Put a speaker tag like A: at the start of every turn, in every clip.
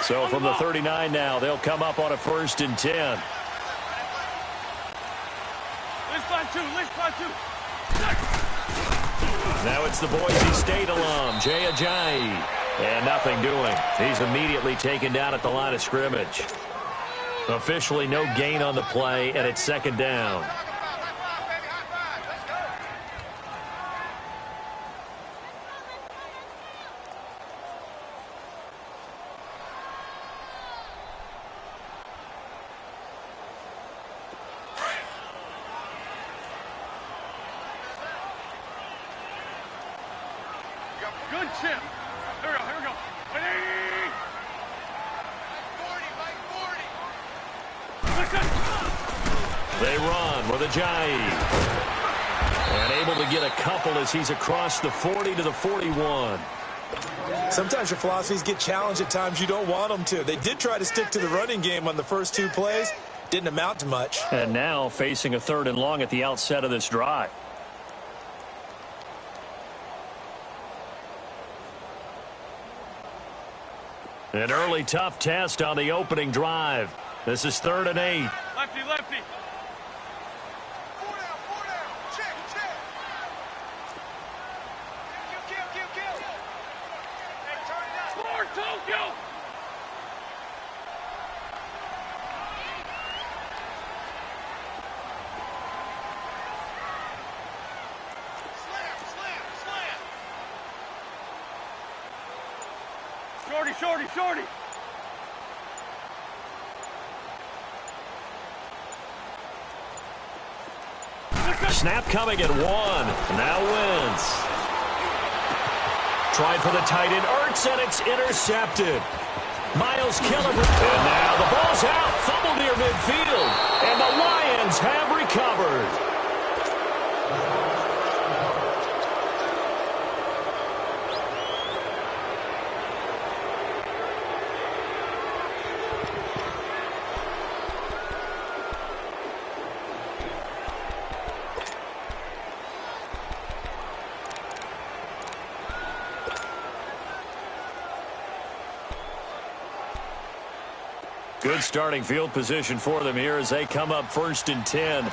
A: So from the 39 now, they'll come up on a 1st and 10. Now it's the Boise State alum, Jay Ajayi. And nothing doing. He's immediately taken down at the line of scrimmage. Officially no gain on the play, and it's 2nd down.
B: Good chip. Here we go.
A: They run with Ajayi. And able to get a couple as he's across the 40 to the 41.
C: Sometimes your philosophies get challenged at times you don't want them to. They did try to stick to the running game on the first 2 plays. Didn't amount to much.
A: And now facing a 3rd and long at the outset of this drive. An early tough test on the opening drive. This is 3rd and 8.
B: Lefty. Four down. Check. Kill. Hey, turn it up. Score, Tokyo. Slam. Shorty.
A: Snap coming at 1. Now Wentz. Tried for the tight end. Ertz, and it's intercepted. Miles Killebrew. And now the ball's out. Fumble near midfield. And the Lions have recovered. Good starting field position for them here as they come up 1st and 10.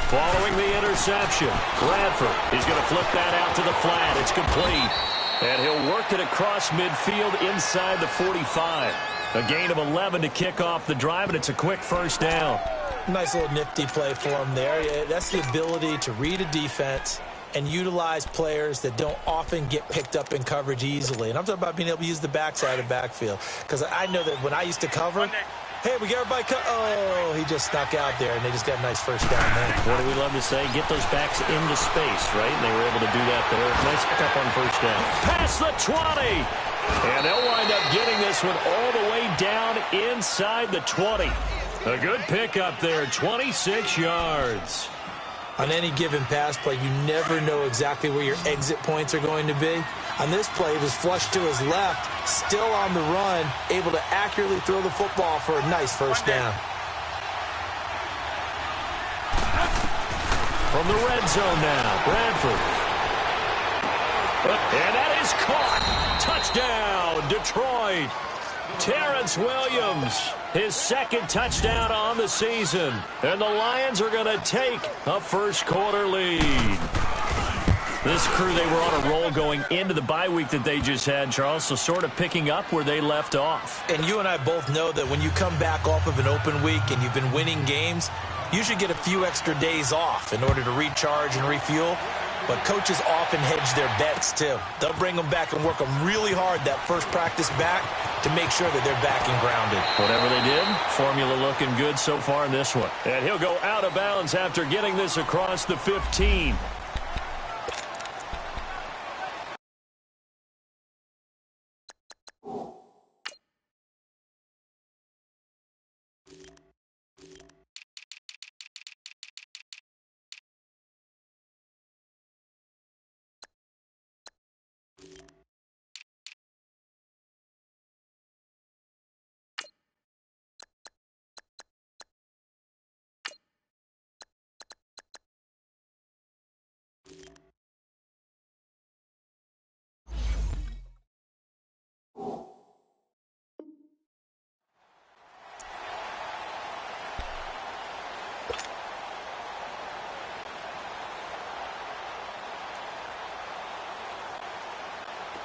A: Following the interception, Bradford, he's going to flip that out to the flat. It's complete. And he'll work it across midfield inside the 45. A gain of 11 to kick off the drive, and it's a quick 1st down.
C: Nice little nifty play for him there. That's the ability to read a defense and utilize players that don't often get picked up in coverage easily. And I'm talking about being able to use the backside of backfield. Because I know that when I used to cover, hey, we got everybody oh, he just snuck out there, and they just got a nice 1st down there.
A: What do we love to say? Get those backs into space, right? And they were able to do that there. Nice pickup on 1st down. Past the 20. And they'll wind up getting this one all the way down inside the 20. A good pickup there, 26 yards.
C: On any given pass play, you never know exactly where your exit points are going to be. On this play, it was flushed to his left, still on the run, able to accurately throw the football for a nice 1st down.
A: From the red zone now, Bradford. And that is caught. Touchdown, Detroit. Terrence Williams, his 2nd touchdown on the season. And the Lions are going to take a 1st quarter lead. This crew, they were on a roll going into the bye week that they just had, Charles, so sort of picking up where they left off.
C: And you and I both know that when you come back off of an open week and you've been winning games, you should get a few extra days off in order to recharge and refuel. But coaches often hedge their bets, too. They'll bring them back and work them really hard that first practice back to make sure that they're back and grounded.
A: Whatever they did, formula looking good so far in this one. And he'll go out of bounds after getting this across the 15.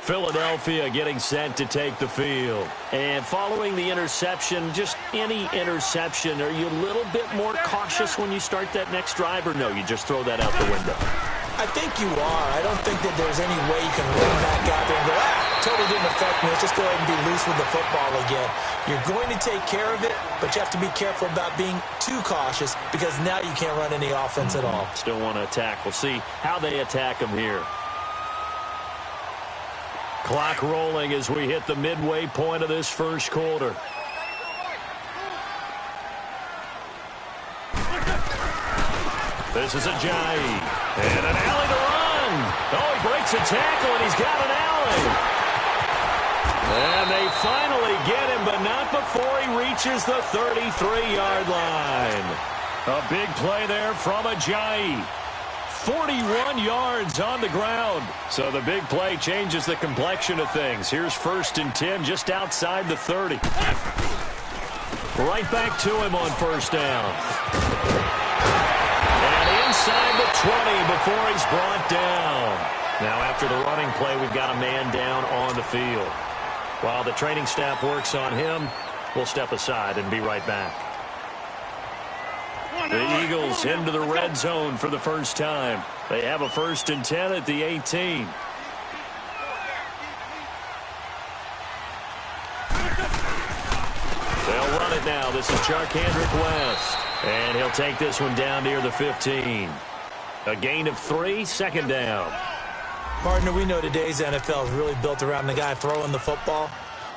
A: Philadelphia getting set to take the field. And following the interception, just any interception, are you a little bit more cautious when you start that next drive, or no, you just throw that out the window?
C: I think you are. I don't think that there's any way you can run back out there and go, totally didn't affect me. Let's just go ahead and be loose with the football again. You're going to take care of it, but you have to be careful about being too cautious because now you can't run any offense at all.
A: Still want to attack. We'll see how they attack them here. Clock rolling as we hit the midway point of this first quarter. This is Ajayi. And an alley to run. Oh, he breaks a tackle, and he's got an alley. And they finally get him, but not before he reaches the 33-yard line. A big play there from Ajayi. 41 yards on the ground. So the big play changes the complexion of things. Here's 1st and 10 just outside the 30. Right back to him on 1st down. And inside the 20 before he's brought down. Now after the running play, we've got a man down on the field. While the training staff works on him, we'll step aside and be right back. The Eagles into the red zone for the first time. They have a 1st and 10 at the 18. They'll run it now. This is Charkandrick West. And he'll take this one down near the 15. A gain of 3, 2nd down.
C: Partner, we know today's NFL is really built around the guy throwing the football.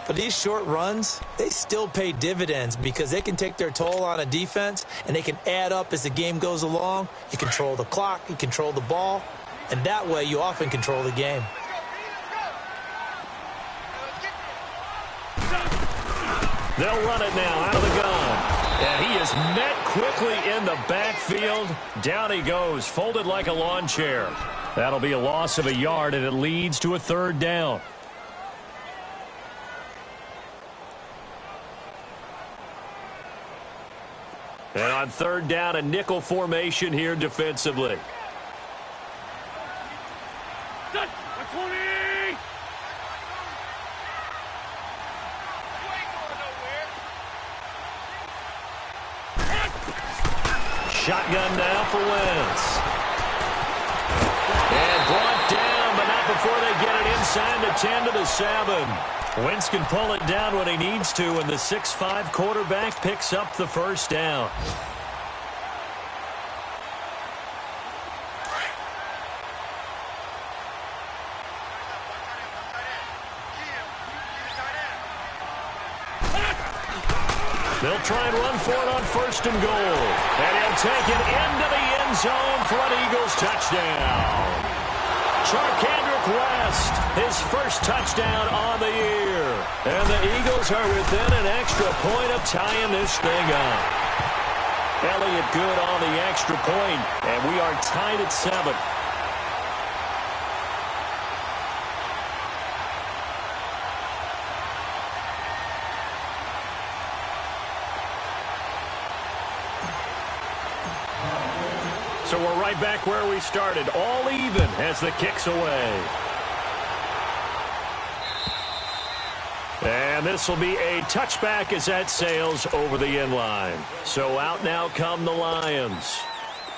C: But these short runs, they still pay dividends because they can take their toll on a defense and they can add up as the game goes along. You control the clock, you control the ball, and that way you often control the game.
A: They'll run it now out of the gun. And he is met quickly in the backfield. Down he goes, folded like a lawn chair. That'll be a loss of a yard, and it leads to a 3rd down. And on 3rd down, a nickel formation here defensively. Shotgun now for Wentz. And brought down, but not before they get it inside the 10 to the 7. Wentz can pull it down when he needs to, and the 6'5" quarterback picks up the 1st down. They'll try and run for it on 1st and goal. And he'll take it into the end zone for an Eagles touchdown. Charkandrick West, his 1st touchdown on the year. And the Eagles are within an extra point of tying this thing up. Elliott good on the extra point, and we are tied at 7. So we're right back where we started, all even as the kick's away. And this will be a touchback as that sails over the end line. So out now come the Lions.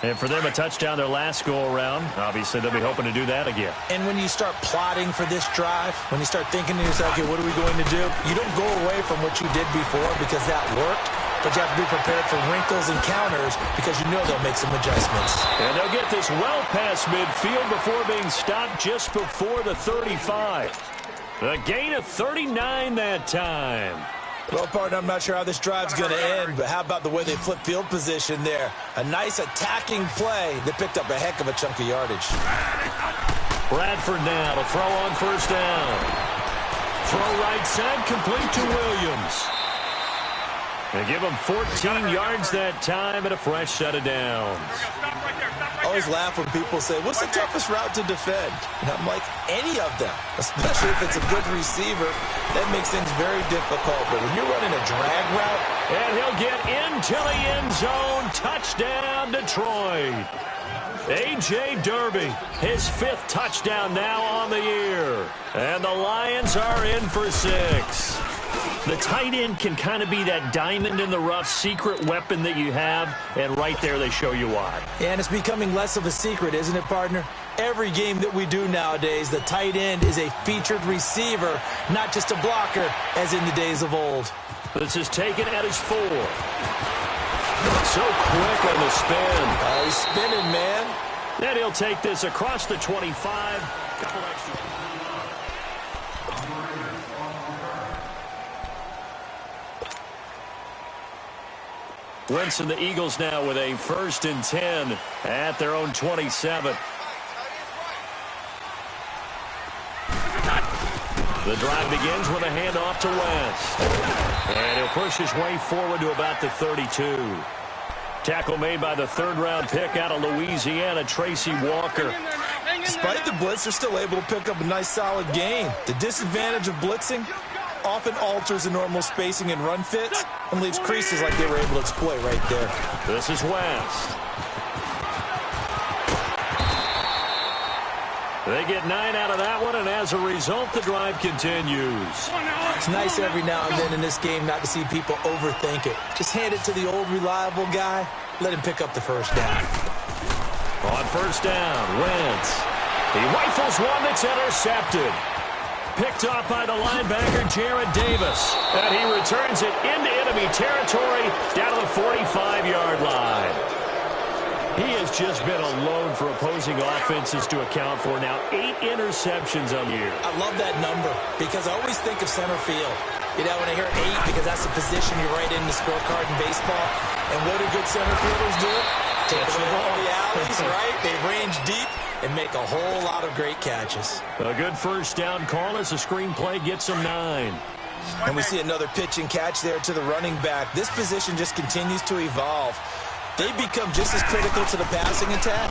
A: And for them, a touchdown their last go-around. Obviously, they'll be hoping to do that again.
C: And when you start plotting for this drive, when you start thinking to yourself, okay, what are we going to do? You don't go away from what you did before because that worked. But you have to be prepared for wrinkles and counters because you know they'll make some adjustments.
A: And they'll get this well past midfield before being stopped just before the 35. A gain of 39 that time.
C: Well, partner, I'm not sure how this drive's going to end, but how about the way they flip field position there? A nice attacking play that picked up a heck of a chunk of yardage.
A: Bradford now to throw on 1st down. Throw right side, complete to Williams. They give him 14 yards that time and a fresh set of downs.
C: I always laugh when people say, what's the toughest route to defend? And I'm like, any of them, especially if it's a good receiver. That makes things very difficult. But when you're running a drag route.
A: And he'll get into the end zone. Touchdown, Detroit. A.J. Derby, his 5th touchdown now on the year. And the Lions are in for 6. The tight end can kind of be that diamond in the rough secret weapon that you have, and right there they show you why.
C: And it's becoming less of a secret, isn't it, partner? Every game that we do nowadays, the tight end is a featured receiver, not just a blocker, as in the days of old.
A: This is taken at his 4. So quick on the spin.
C: He's spinning, man.
A: And he'll take this across the 25. Couple extra. Wentz and the Eagles now with a 1st and 10 at their own 27. The drive begins with a handoff to Wentz. And he'll push his way forward to about the 32. Tackle made by the 3rd-round pick out of Louisiana, Tracy Walker.
C: Despite the blitz, they're still able to pick up a nice, solid gain. The disadvantage of blitzing often alters the normal spacing and run fits and leaves creases like they were able to exploit right there.
A: This is Wentz. They get 9 out of that one, and as a result, the drive continues.
C: It's nice every now and then in this game not to see people overthink it. Just hand it to the old reliable guy. Let him pick up the 1st down.
A: On 1st down, Wentz. He rifles one that's intercepted. Picked off by the linebacker, Jared Davis. And he returns it into enemy territory down to the 45-yard line. He has just been a load for opposing offenses to account for now. 8 interceptions on the year.
C: I love that number because I always think of center field. You know, when I hear 8, because that's the position you write in the scorecard in baseball. And what do good center fielders do? Take away all the alleys, right? They range deep and make a whole lot of great catches.
A: A good 1st down call as the screenplay gets him 9.
C: And we see another pitch and catch there to the running back. This position just continues to evolve. They become just as critical to the passing attack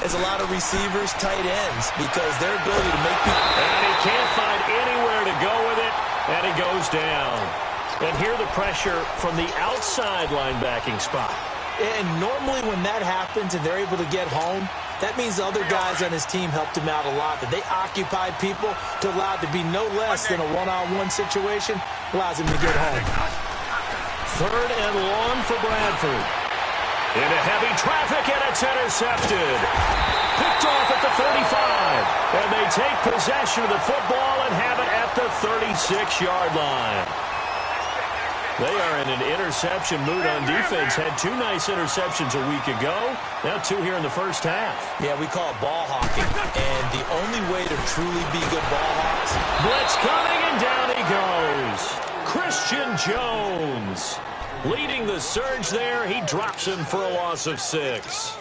C: as a lot of receivers, tight ends, because their ability to make people...
A: And he can't find anywhere to go with it, and he goes down. And here the pressure from the outside linebacking spot.
C: And normally when that happens and they're able to get home, that means the other guys on his team helped him out a lot. That they occupied people to allow it to be no less than a one-on-one situation, allows him to get home.
A: 3rd and long for Bradford. Into heavy traffic, and it's intercepted. Picked off at the 35. And they take possession of the football and have it at the 36-yard line. They are in an interception mood on defense. Had 2 nice interceptions a week ago. Now 2 here in the 1st half.
C: Yeah, we call it ball hawking. And the only way to truly be good ball hawks...
A: Blitz coming, and down he goes. Christian Jones leading the surge there. He drops him for a loss of 6.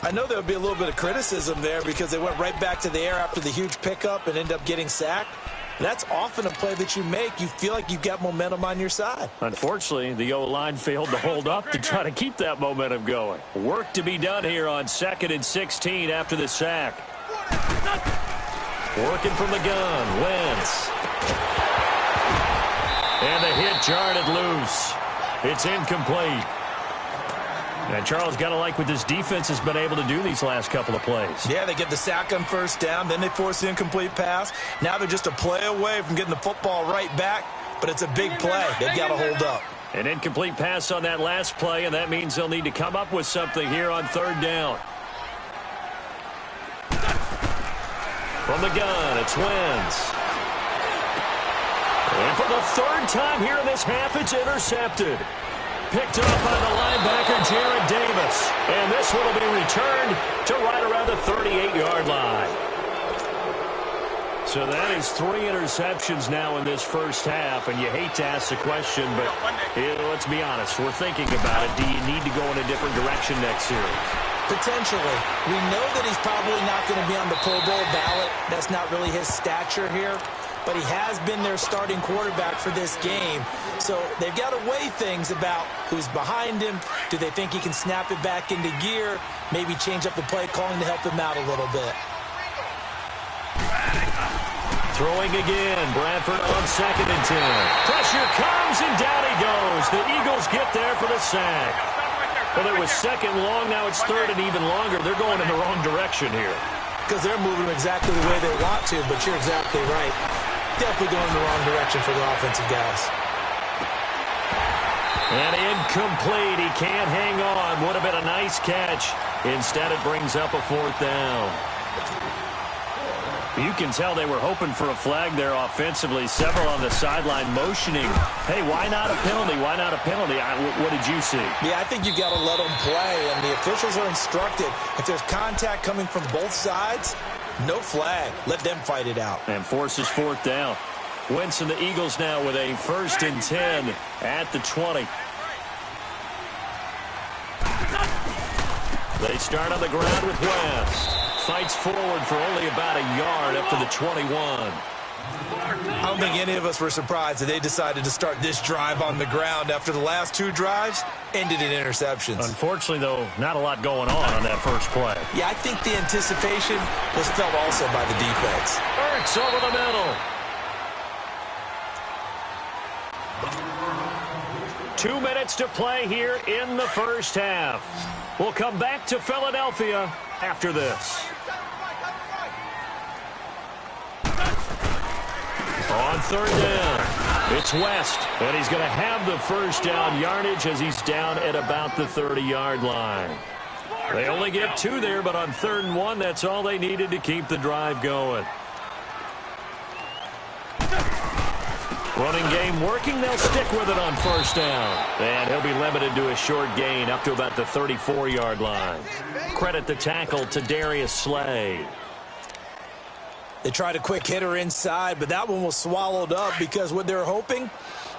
C: I know there would be a little bit of criticism there because they went right back to the air after the huge pickup and end up getting sacked. That's often a play that you make. You feel like you've got momentum on your side.
A: Unfortunately, the O-line failed to hold up to try to keep that momentum going. Work to be done here on 2nd and 16 after the sack. Working from the gun, Wentz. And the hit jarred it loose. It's incomplete. And Charles, got to like what this defense has been able to do these last couple of plays.
C: Yeah, they get the sack on 1st down, then they force the incomplete pass. Now they're just a play away from getting the football right back, but it's a big play. They've got to hold up.
A: An incomplete pass on that last play, and that means they'll need to come up with something here on 3rd down. From the gun, it's Wentz. And for the 3rd time here in this half, it's intercepted. Picked up by the linebacker, Jared Davis. And this one will be returned to right around the 38-yard line. So that is 3 interceptions now in this 1st half. And you hate to ask the question, but let's be honest. We're thinking about it. Do you need to go in a different direction next series?
C: Potentially. We know that he's probably not going to be on the Pro Bowl ballot. That's not really his stature here. But he has been their starting quarterback for this game. So they've got to weigh things about who's behind him. Do they think he can snap it back into gear? Maybe change up the play calling to help him out a little bit.
A: Throwing again. Bradford on 2nd and 10. Pressure comes, and down he goes. The Eagles get there for the sack. Well, it was second long. Now it's third and even longer. They're going in the wrong direction here.
C: Because they're moving exactly the way they want to, but you're exactly right. Definitely going in the wrong direction for the offensive guys.
A: And incomplete. He can't hang on. Would have been a nice catch. Instead, it brings up a fourth down. You can tell they were hoping for a flag there offensively. Several on the sideline motioning. Hey, why not a penalty? Why not a penalty? What did you see?
C: Yeah, I think you've got to let them play, and the officials are instructed. If there's contact coming from both sides, no flag. Let them fight it out.
A: And forces fourth down. Wentz and the Eagles now with a 1st and 10 at the 20. They start on the ground with West. Fights forward for only about a yard up to the 21.
C: I don't think any of us were surprised that they decided to start this drive on the ground after the last two drives ended in interceptions.
A: Unfortunately, though, not a lot going on that first play.
C: Yeah, I think the anticipation was felt also by the defense.
A: Ertz over the middle. 2 minutes to play here in the first half. We'll come back to Philadelphia after this. On third down, it's West, and he's going to have the first down yardage as he's down at about the 30-yard line. They only get 2 there, but on 3rd and 1, that's all they needed to keep the drive going. Running game working. They'll stick with it on 1st down. And he'll be limited to a short gain up to about the 34-yard line. Credit the tackle to Darius Slay.
C: They tried a quick hitter inside, but that one was swallowed up because what they're hoping,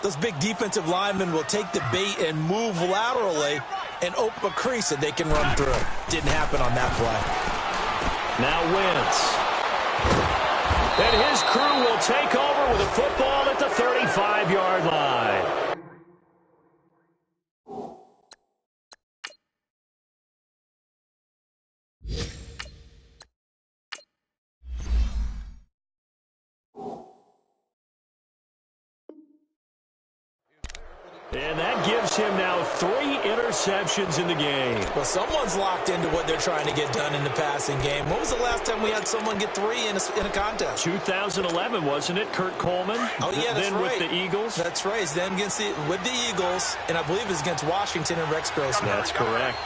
C: those big defensive linemen will take the bait and move laterally and open a crease that they can run through. Didn't happen on that play.
A: Now Wentz. And his crew will take over with a football at the 35-yard line. And that gives him now 3 interceptions in the game.
C: Well, someone's locked into what they're trying to get done in the passing game. When was the last time we had someone get 3 in a contest?
A: 2011, wasn't it? Kurt Coleman?
C: Oh, yeah, that's
A: then
C: right.
A: With the Eagles?
C: That's right. Then with the Eagles, and I believe it was against Washington and Rex Grossman.
A: That's correct.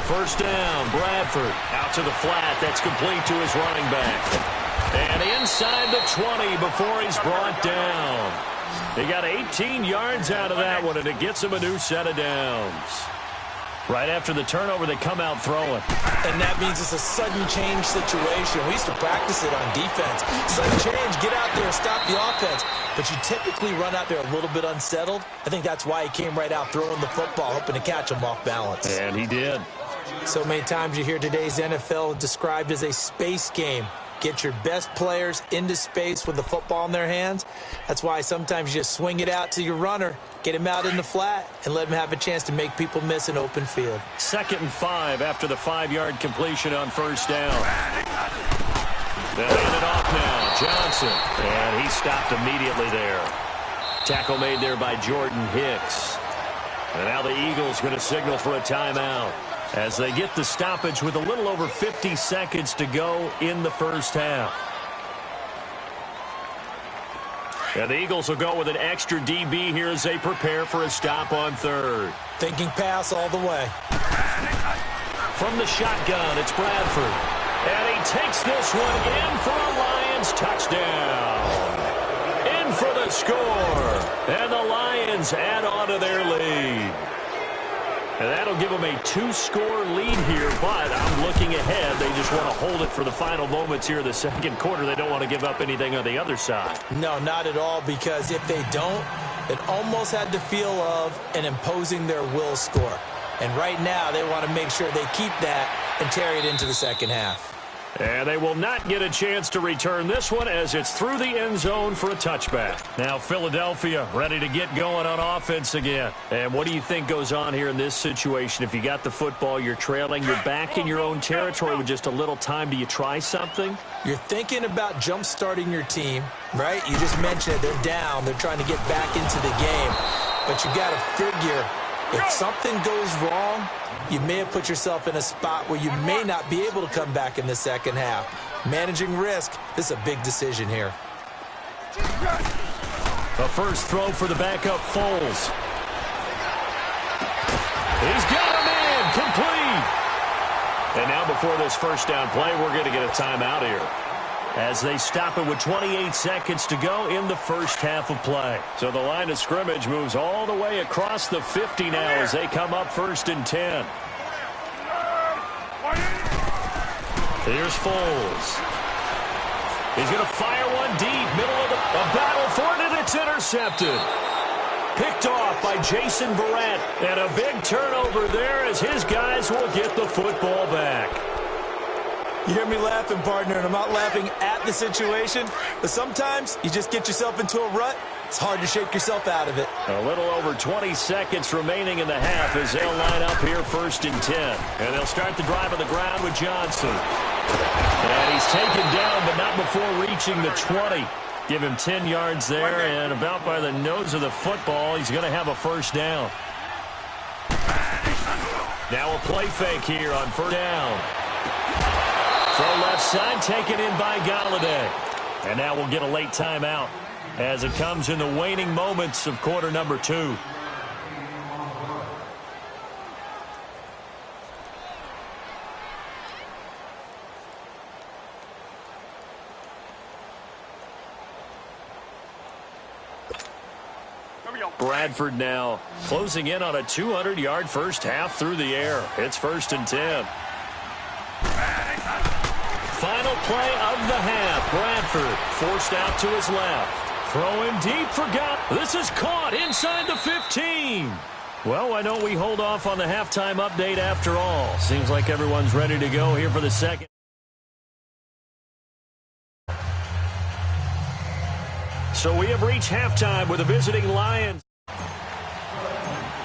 A: First down, Bradford. Out to the flat. That's complete to his running back. And inside the 20 before he's brought down. He got 18 yards out of that one, and it gets him a new set of downs. Right after the turnover, they come out throwing.
C: And that means it's a sudden change situation. We used to practice it on defense. Sudden change, get out there, stop the offense. But you typically run out there a little bit unsettled. I think that's why he came right out throwing the football, hoping to catch him off balance.
A: And he did. So
C: many times you hear today's NFL described as a space game. Get your best players into space with the football in their hands. That's why sometimes you just swing it out to your runner, get him out in the flat, and let him have a chance to make people miss an open field.
A: 2nd and 5 after the 5-yard completion on 1st down. They'll hand it off now. Johnson. And he stopped immediately there. Tackle made there by Jordan Hicks. And now the Eagles going to signal for a timeout as they get the stoppage with a little over 50 seconds to go in the first half. And the Eagles will go with an extra DB here as they prepare for a stop on 3rd.
C: Thinking pass all the way.
A: From the shotgun, it's Bradford. And he takes this one in for a Lions touchdown. In for the score. And the Lions add on to their lead. And that'll give them a 2-score lead here, but I'm looking ahead. They just want to hold it for the final moments here in the 2nd quarter. They don't want to give up anything on the other side.
C: No, not at all, because if they don't, it almost had the feel of an imposing their will score. And right now, they want to make sure they keep that and carry it into the 2nd half.
A: And they will not get a chance to return this one as it's through the end zone for a touchback. Now Philadelphia ready to get going on offense again. And what do you think goes on here in this situation? If you got the football, you're trailing, you're back in your own territory with just a little time. Do you try something?
C: You're thinking about jump-starting your team, right? You just mentioned it. They're down. They're trying to get back into the game. But you got to figure, if something goes wrong, you may have put yourself in a spot where you may not be able to come back in the second half. Managing risk, this is a big decision here.
A: A first throw for the backup Foles. He's got him in, complete. And now before this first down play, we're going to get a timeout here, as they stop it with 28 seconds to go in the first half of play. So the line of scrimmage moves all the way across the 50 now as they come up 1st and 10. Here's Foles. He's going to fire one deep, middle of the battle for it, and it's intercepted. Picked off by Jason Verrett, and a big turnover there as his guys will get the football back.
C: You hear me laughing, partner, and I'm not laughing at the situation, but sometimes you just get yourself into a rut. It's hard to shake yourself out of it.
A: A little over 20 seconds remaining in the half as they'll line up here 1st and 10. And they'll start the drive on the ground with Johnson. And he's taken down, but not before reaching the 20. Give him 10 yards there, and about by the nose of the football, he's going to have a first down. Now a play fake here on 1st down. Throw left side, taken in by Galladay. And now we'll get a late timeout as it comes in the waning moments of quarter number 2. Bradford now closing in on a 200-yard first half through the air. It's 1st and 10. Final play of the half. Bradford forced out to his left. Throwing deep for Gott. This is caught inside the 15. Well, why don't we hold off on the halftime update after all? Seems like everyone's ready to go here for the second. So we have reached halftime with the visiting Lions.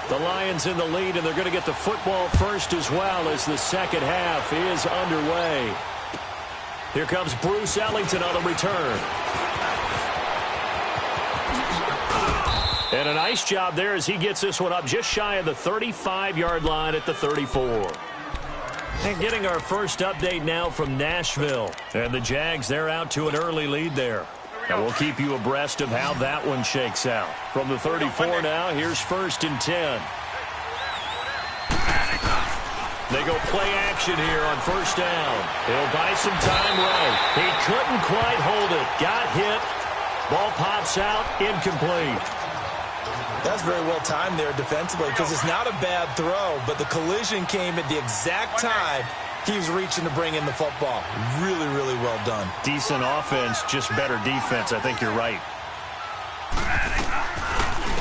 A: The Lions in the lead, and they're going to get the football first as well as the second half is underway. Here comes Bruce Ellington on the return. And a nice job there as he gets this one up just shy of the 35-yard line at the 34. And getting our first update now from Nashville. And the Jags, they're out to an early lead there. And we'll keep you abreast of how that one shakes out. From the 34 now, here's 1st and 10. They go play action here on 1st down. He'll buy some time right. He couldn't quite hold it. Got hit. Ball pops out. Incomplete.
C: That's very well timed there defensively because it's not a bad throw, but the collision came at the exact time he was reaching to bring in the football. Really, really well done.
A: Decent offense, just better defense. I think you're right.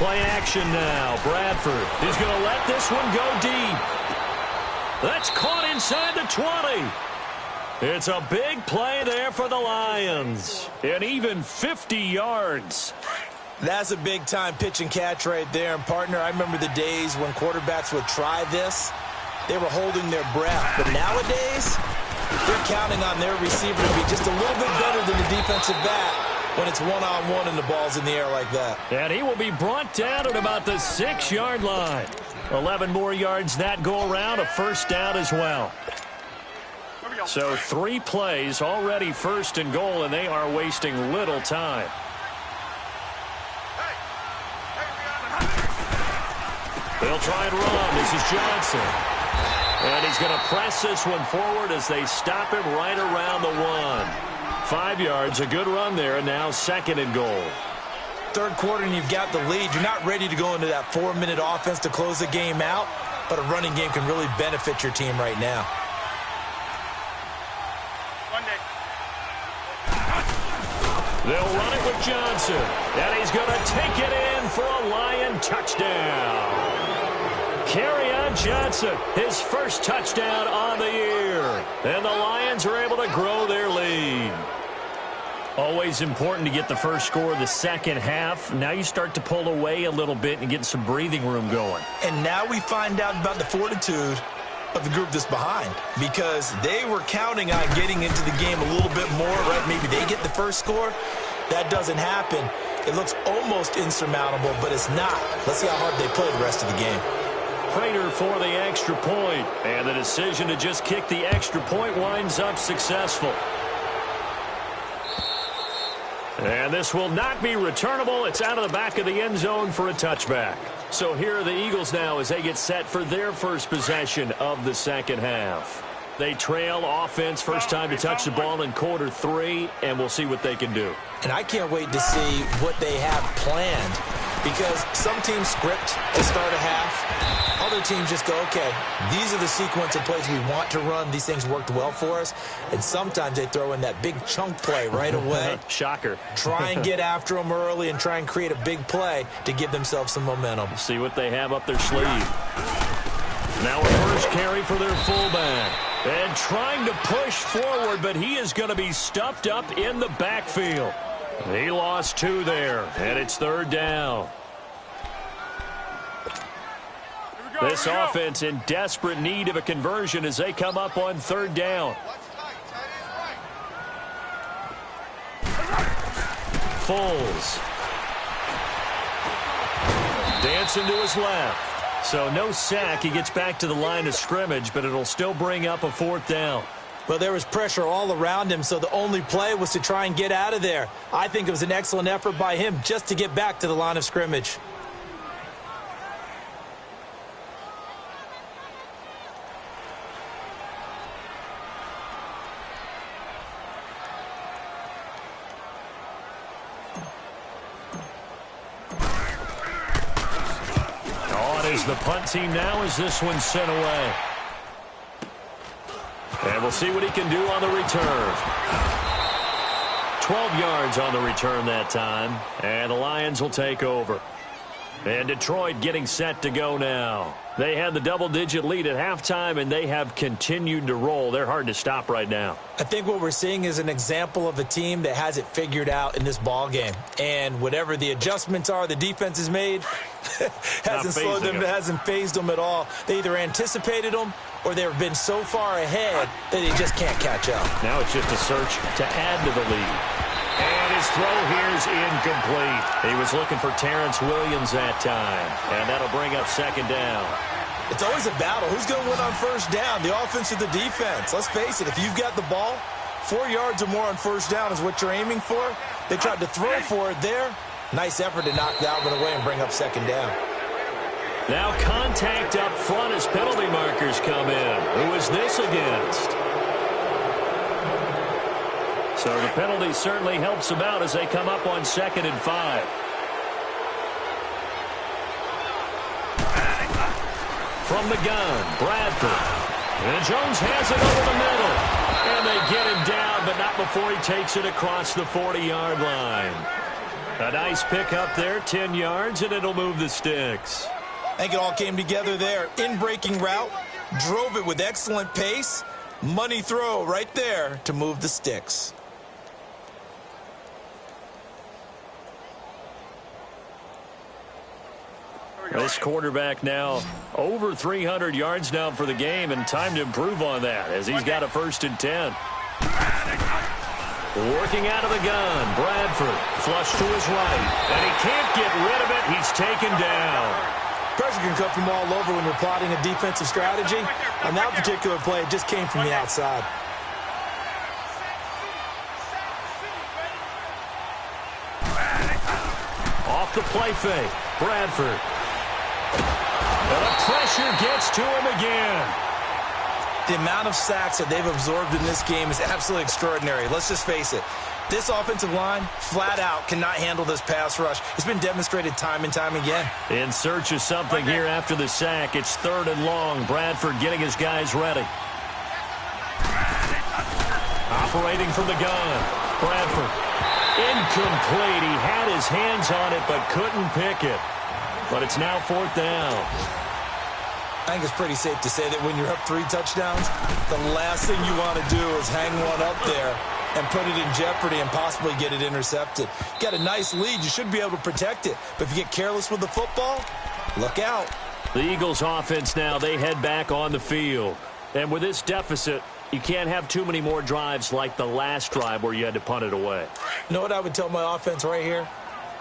A: Play action now. Bradford. He's going to let this one go deep. That's caught inside the 20. It's a big play there for the Lions. And even 50 yards.
C: That's a big-time pitch and catch right there. And, partner, I remember the days when quarterbacks would try this. They were holding their breath. But nowadays, they're counting on their receiver to be just a little bit better than the defensive back when it's one-on-one and the ball's in the air like that.
A: And he will be brought down at about the 6-yard line. 11 more yards that go around, a first down as well. So 3 plays already 1st and goal, and they are wasting little time. They'll try and run. This is Johnson. And he's going to press this one forward as they stop him right around the 1. 5 yards, a good run there, and now 2nd and goal.
C: Third quarter and you've got the lead. You're not ready to go into that 4-minute offense to close the game out, but a running game can really benefit your team right now.
A: They'll run it with Johnson, and he's going to take it in for a Lion touchdown. Kerryon Johnson, his first touchdown on the year. And the Lions are able to grow their lead. Always important to get the first score of the second half. Now you start to pull away a little bit and get some breathing room going.
C: And now we find out about the fortitude of the group that's behind, because they were counting on getting into the game a little bit more, right? Maybe they get the first score. That doesn't happen. It looks almost insurmountable, but it's not. Let's see how hard they play the rest of the game.
A: Prater for the extra point, and the decision to just kick the extra point winds up successful. And this will not be returnable. It's out of the back of the end zone for a touchback. So here are the Eagles now as they get set for their first possession of the second half. They trail offense first time to touch the ball in quarter 3, and we'll see what they can do.
C: And I can't wait to see what they have planned, because some teams script to start a half. Other teams just go, okay, these are the sequence of plays we want to run. These things worked well for us. And sometimes they throw in that big chunk play right away.
A: Shocker.
C: Try and get after them early and try and create a big play to give themselves some momentum.
A: See what they have up their sleeve. Now a first carry for their fullback. And trying to push forward, but he is going to be stuffed up in the backfield. He lost 2 there, and it's third down. This offense in desperate need of a conversion as they come up on third down. Foles. Dancing to his left. So no sack. He gets back to the line of scrimmage, but it'll still bring up a fourth down.
C: Well, there was pressure all around him, so the only play was to try and get out of there. I think it was an excellent effort by him just to get back to the line of scrimmage.
A: The punt team now as this one's sent away. And we'll see what he can do on the return. 12 yards on the return that time. And the Lions will take over. And Detroit getting set to go now. They had the double-digit lead at halftime, and they have continued to roll. They're hard to stop right now.
C: I think what we're seeing is an example of a team that has it figured out in this ball game. And whatever the adjustments are the defense has made hasn't slowed them, hasn't phased them at all. They either anticipated them or they've been so far ahead that they just can't catch up.
A: Now it's just a search to add to the lead. And his throw here is incomplete. He was looking for Terrence Williams that time. And that'll bring up second down.
C: It's always a battle. Who's going to win on first down, the offense or the defense? Let's face it, if you've got the ball, 4 yards or more on first down is what you're aiming for. They tried to throw for it there. Nice effort to knock that one away and bring up second down.
A: Now contact up front as penalty markers come in. Who is this against? So the penalty certainly helps them out as they come up on 2nd and 5. From the gun, Bradford. And Jones has it over the middle. And they get him down, but not before he takes it across the 40-yard line. A nice pick up there, 10 yards, and it'll move the sticks.
C: I think it all came together there. In-breaking route, drove it with excellent pace. Money throw right there to move the sticks.
A: This quarterback now over 300 yards now for the game, and time to improve on that as he's got a 1st and 10. Working out of the gun, Bradford, flush to his right, and he can't get rid of it. He's taken down.
C: Pressure can come from all over when you're plotting a defensive strategy. On that particular play, it just came from the outside.
A: Off the play fake, Bradford. And the pressure gets to him again.
C: The amount of sacks that they've absorbed in this game is absolutely extraordinary. Let's just face it. This offensive line, flat out, cannot handle this pass rush. It's been demonstrated time and time again.
A: In search of something here after the sack. It's 3rd and long. Bradford getting his guys ready. Operating from the gun. Bradford. Incomplete. He had his hands on it but couldn't pick it. But it's now 4th down.
C: I think it's pretty safe to say that when you're up 3 touchdowns, the last thing you want to do is hang one up there and put it in jeopardy and possibly get it intercepted. Got a nice lead. You should be able to protect it. But if you get careless with the football, look out.
A: The Eagles offense now, they head back on the field. And with this deficit, you can't have too many more drives like the last drive where you had to punt it away.
C: You know what I would tell my offense right here?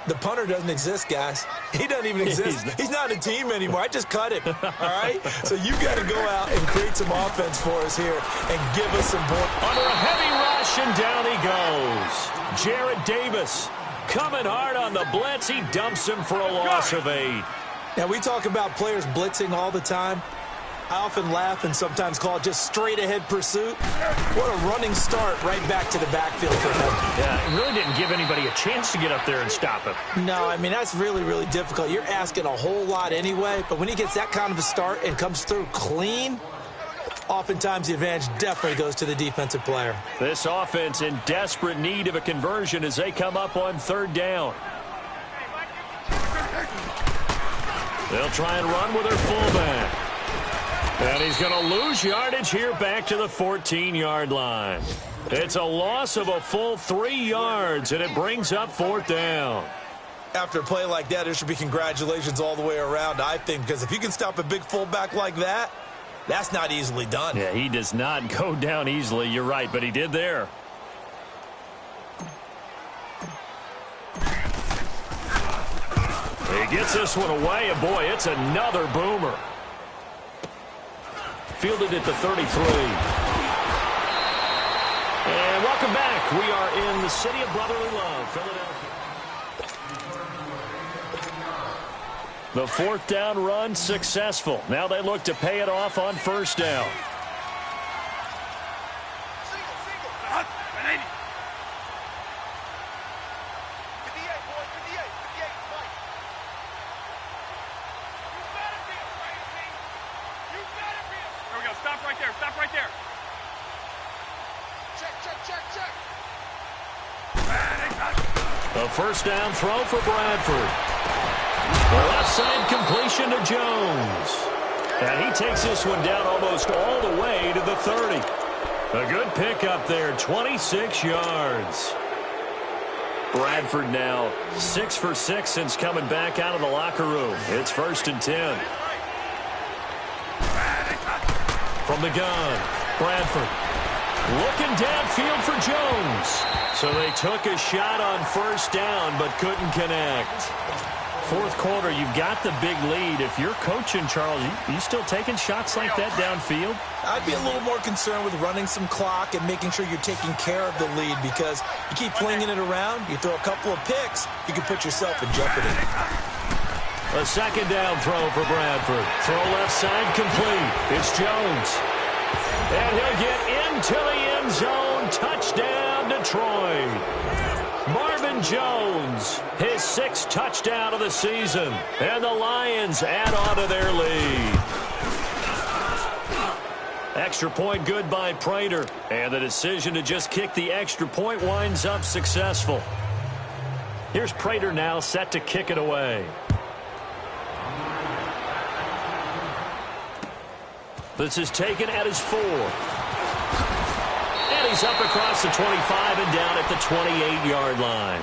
C: The punter doesn't exist, guys. He doesn't even exist. He's not a team anymore. I just cut him, all right? So you got to go out and create some offense for us here and give us some points.
A: Under a heavy rush, and down he goes. Jared Davis coming hard on the blitz. He dumps him for a loss of 8.
C: Now, we talk about players blitzing all the time. I often laugh and sometimes call it just straight-ahead pursuit. What a running start right back to the backfield for him.
A: Yeah, it really didn't give anybody a chance to get up there and stop him.
C: No, I mean, that's really, really difficult. You're asking a whole lot anyway, but when he gets that kind of a start and comes through clean, oftentimes the advantage definitely goes to the defensive player.
A: This offense in desperate need of a conversion as they come up on 3rd down. They'll try and run with their fullback. And he's going to lose yardage here back to the 14-yard line. It's a loss of a full 3 yards, and it brings up 4th down.
C: After a play like that, there should be congratulations all the way around, I think, because if you can stop a big fullback like that, that's not easily done.
A: Yeah, he does not go down easily. You're right, but he did there. He gets this one away, and boy, it's another boomer. Fielded at the 33. And welcome back. We are in the city of brotherly love, Philadelphia. The 4th down run successful. Now they look to pay it off on 1st down.
B: Stop right there. Check.
A: A 1st down throw for Bradford. The left side completion to Jones. And he takes this one down almost all the way to the 30. A good pickup there, 26 yards. Bradford now 6 for 6 since coming back out of the locker room. It's 1st and 10. From the gun, Bradford looking downfield for Jones. So they took a shot on 1st down but couldn't connect. 4th quarter, you've got the big lead. If you're coaching, Charles, you still taking shots like that downfield?
C: I'd be a little more concerned with running some clock and making sure you're taking care of the lead, because you keep flinging it around, you throw a couple of picks, you can put yourself in jeopardy.
A: A 2nd down throw for Bradford. Throw left side complete. It's Jones. And he'll get into the end zone. Touchdown, Detroit. Marvin Jones, his 6th touchdown of the season. And the Lions add on to their lead. Extra point good by Prater. And the decision to just kick the extra point winds up successful. Here's Prater now set to kick it away. This is taken at his 4. And he's up across the 25 and down at the 28-yard line.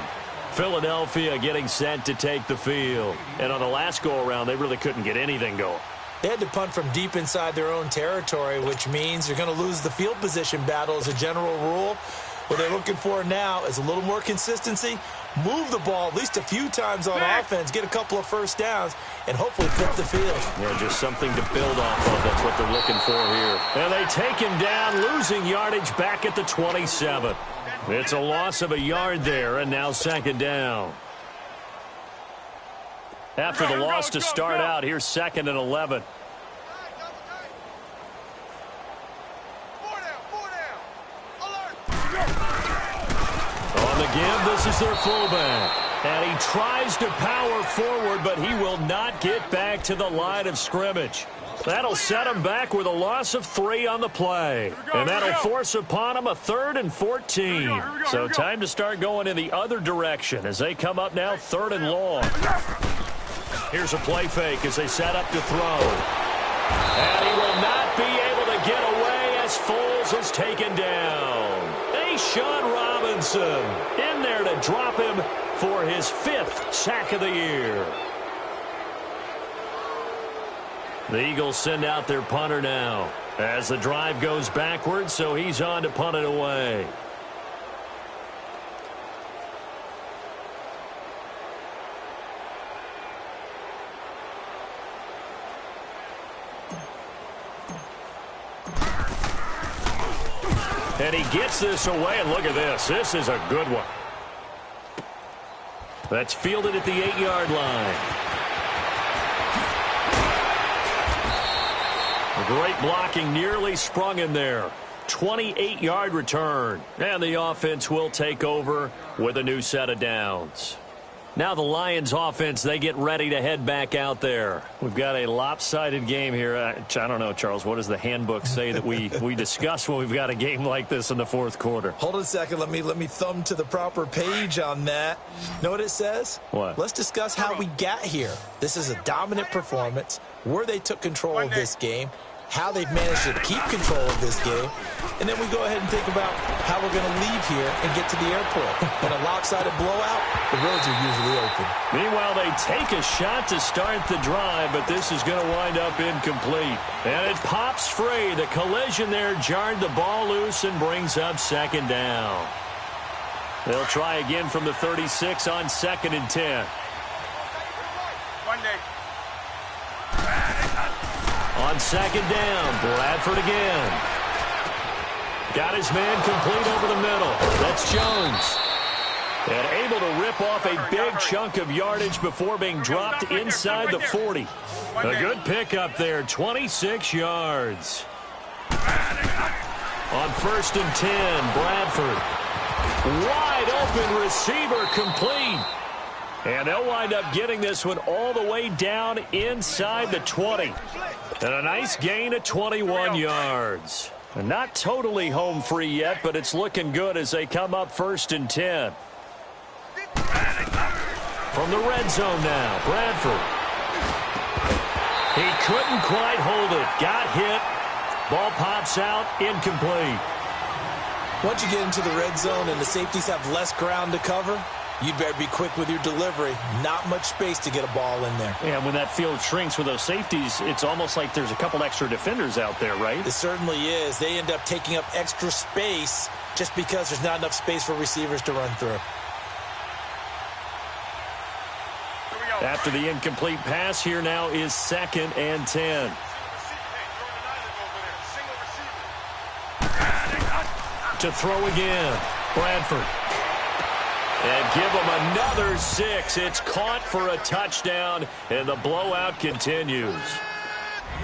A: Philadelphia getting set to take the field. And on the last go-around, they really couldn't get anything going.
C: They had to punt from deep inside their own territory, which means they're going to lose the field position battle as a general rule. What they're looking for now is a little more consistency, move the ball at least a few times on offense, get a couple of 1st downs, and hopefully flip the field.
A: Yeah, just something to build off of. That's what they're looking for here. And they take him down, losing yardage back at the 27. It's a loss of a yard there, and now 2nd down. After the loss to start out, here's 2nd and 11. On the give, this is their fullback. And he tries to power forward, but he will not get back to the line of scrimmage. That'll set him back with a loss of 3 on the play. And that'll force upon him a 3rd and 14. So time to start going in the other direction as they come up now 3rd and long. Here's a play fake as they set up to throw. And he will not be able to get away as Foles is taken down. Sean Robinson in there to drop him for his 5th sack of the year. The Eagles send out their punter now as the drive goes backwards, so he's on to punt it away. And he gets this away, and look at this. This is a good one. That's fielded at the 8-yard line. Great blocking, nearly sprung in there. 28-yard return. And the offense will take over with a new set of downs. Now the Lions offense, they get ready to head back out there. We've got a lopsided game here. I don't know, Charles, what does the handbook say that we discuss when we've got a game like this in the fourth quarter?
C: Hold on a second. Let me thumb to the proper page on that. Know what it says?
A: What?
C: Let's discuss how we got here. This is a dominant performance, where they took control of this game, how they've managed to keep control of this game, and then we go ahead and think about how we're going to leave here and get to the airport. In a lopsided blowout, the roads are usually open.
A: Meanwhile, they take a shot to start the drive, but this is going to wind up incomplete. And it pops free. The collision there jarred the ball loose and brings up second down. They'll try again from the 36 on 2nd and 10. On 2nd down, Bradford again. Got his man complete over the middle. That's Jones. And able to rip off a big chunk of yardage before being dropped inside the 40. A good pickup there, 26 yards. On 1st and 10, Bradford. Wide open receiver complete. And they'll wind up getting this one all the way down inside the 20. And a nice gain of 21 yards. And not totally home free yet, but it's looking good as they come up 1st and 10. From the red zone now, Bradford. He couldn't quite hold it. Got hit. Ball pops out, incomplete.
C: Once you get into the red zone and the safeties have less ground to cover, you'd better be quick with your delivery. Not much space to get a ball in there.
A: Yeah, when that field shrinks with those safeties, it's almost like there's a couple extra defenders out there, right?
C: It certainly is. They end up taking up extra space just because there's not enough space for receivers to run through.
A: After the incomplete pass, here now is 2nd and 10. To throw again, Bradford. And give them another 6. It's caught for a touchdown, and the blowout continues.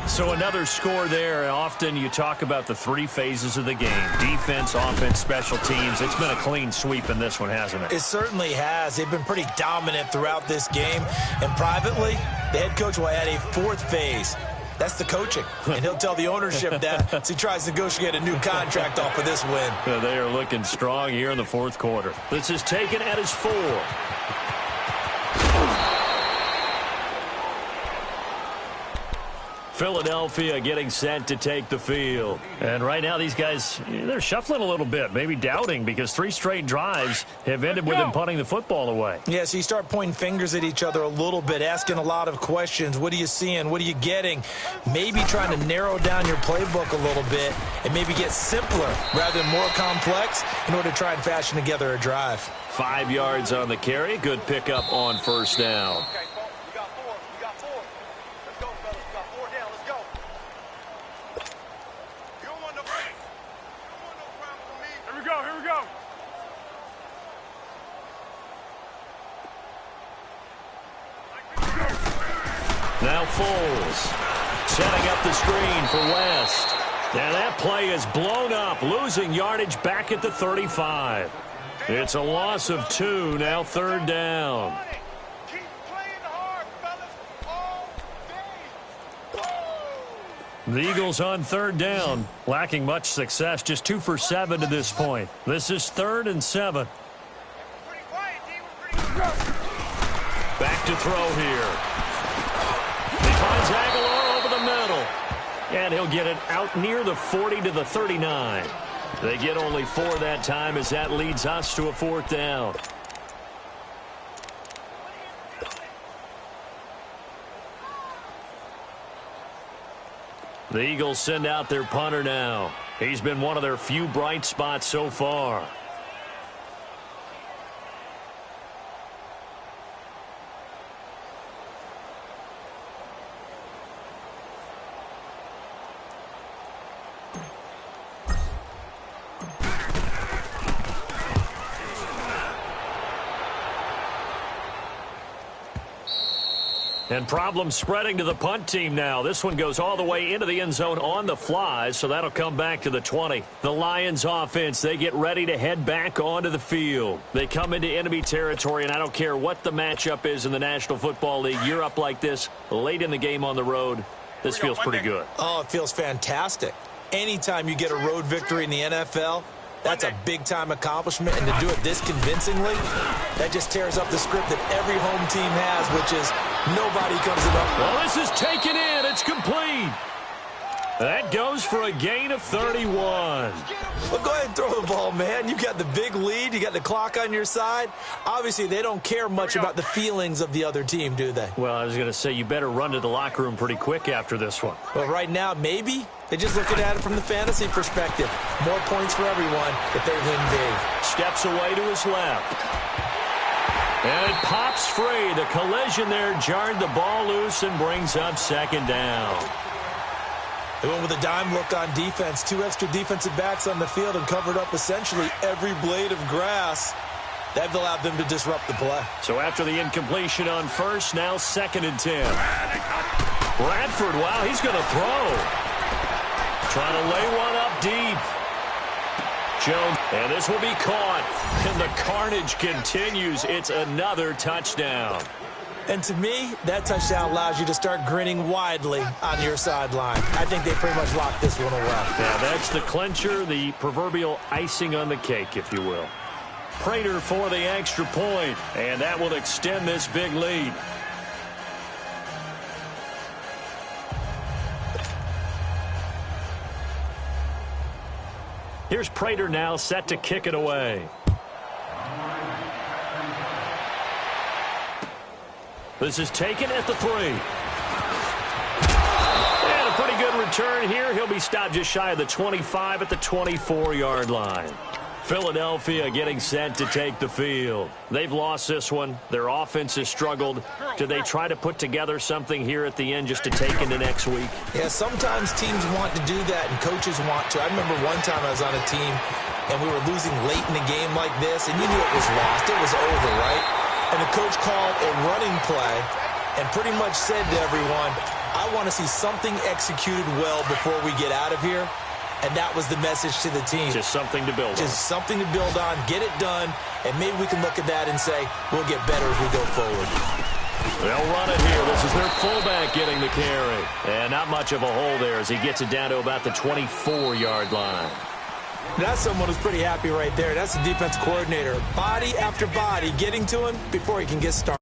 A: So another score there. Often you talk about the 3 phases of the game: defense, offense, special teams. It's been a clean sweep in this one, hasn't it?
C: It certainly has. They've been pretty dominant throughout this game. And privately, the head coach will add a 4th phase. That's the coaching. And he'll tell the ownership that as he tries to negotiate a new contract off of this win.
A: Yeah, they are looking strong here in the fourth quarter. This is taken at his 4. Philadelphia getting set to take the field. And right now these guys, they're shuffling a little bit, maybe doubting, because 3 straight drives have ended with them punting the football away.
C: Yeah, so you start pointing fingers at each other a little bit, asking a lot of questions. What are you seeing? What are you getting? Maybe trying to narrow down your playbook a little bit and maybe get simpler rather than more complex in order to try and fashion together a drive.
A: 5 yards on the carry. Good pickup on 1st down. Now Foles setting up the screen for West. And that play is blown up, losing yardage back at the 35. It's a loss of 2, now 3rd down.
B: Keep playing hard, fellas, all day.
A: The Eagles on 3rd down, lacking much success, just 2 for 7 to this point. This is 3rd and 7.
B: Pretty quiet, D. We're pretty
A: Back to throw here. He finds Aguilar over the middle. And he'll get it out near the 40 to the 39. They get only 4 that time as that leads us to a 4th down. The Eagles send out their punter now. He's been one of their few bright spots so far. And problems spreading to the punt team now. This one goes all the way into the end zone on the fly, so that'll come back to the 20. The Lions offense, they get ready to head back onto the field. They come into enemy territory, and I don't care what the matchup is in the National Football League. You're up like this late in the game on the road. This feels pretty good.
C: Oh, it feels fantastic. Anytime you get a road victory in the NFL, that's a big-time accomplishment, and to do it this convincingly, that just tears up the script that every home team has, which is nobody comes up.
A: Well, this is taken in. It's complete. That goes for a gain of 31.
C: Well, go ahead and throw the ball, man. You got the big lead. You got the clock on your side. Obviously, they don't care much about the feelings of the other team, do they?
A: Well, I was going to say, you better run to the locker room pretty quick after this one.
C: Well, right now, maybe. They're just looking at it from the fantasy perspective. More points for everyone if they win big.
A: Steps away to his left. And it pops free. The collision there jarred the ball loose and brings up second down.
C: They went with a dime look on defense. 2 extra defensive backs on the field and covered up essentially every blade of grass. That allowed them to disrupt the play.
A: So after the incompletion on first, now 2nd and 10. Bradford, wow, he's going to throw. Trying to lay one up deep. Jones, and this will be caught. And the carnage continues. It's another touchdown.
C: And to me, that touchdown allows you to start grinning widely on your sideline. I think they pretty much locked this one away.
A: Yeah, that's the clincher, the proverbial icing on the cake, if you will. Prater for the extra point, and that will extend this big lead. Here's Prater now set to kick it away. This is taken at the 3. And a pretty good return here. He'll be stopped just shy of the 25 at the 24-yard line. Philadelphia getting set to take the field. They've lost this one. Their offense has struggled. Do they try to put together something here at the end just to take into next week?
C: Yeah, sometimes teams want to do that and coaches want to. I remember one time I was on a team and we were losing late in the game like this, and you knew it was lost. It was over, right? And the coach called a running play and pretty much said to everyone, I want to see something executed well before we get out of here. And that was the message to the team.
A: Just something to build on.
C: Just something to build on, get it done, and maybe we can look at that and say, we'll get better as we go forward.
A: They'll run it here. This is their fullback getting the carry. And not much of a hole there as he gets it down to about the 24-yard line.
C: That's someone who's pretty happy right there. That's the defense coordinator. Body after body getting to him before he can get started.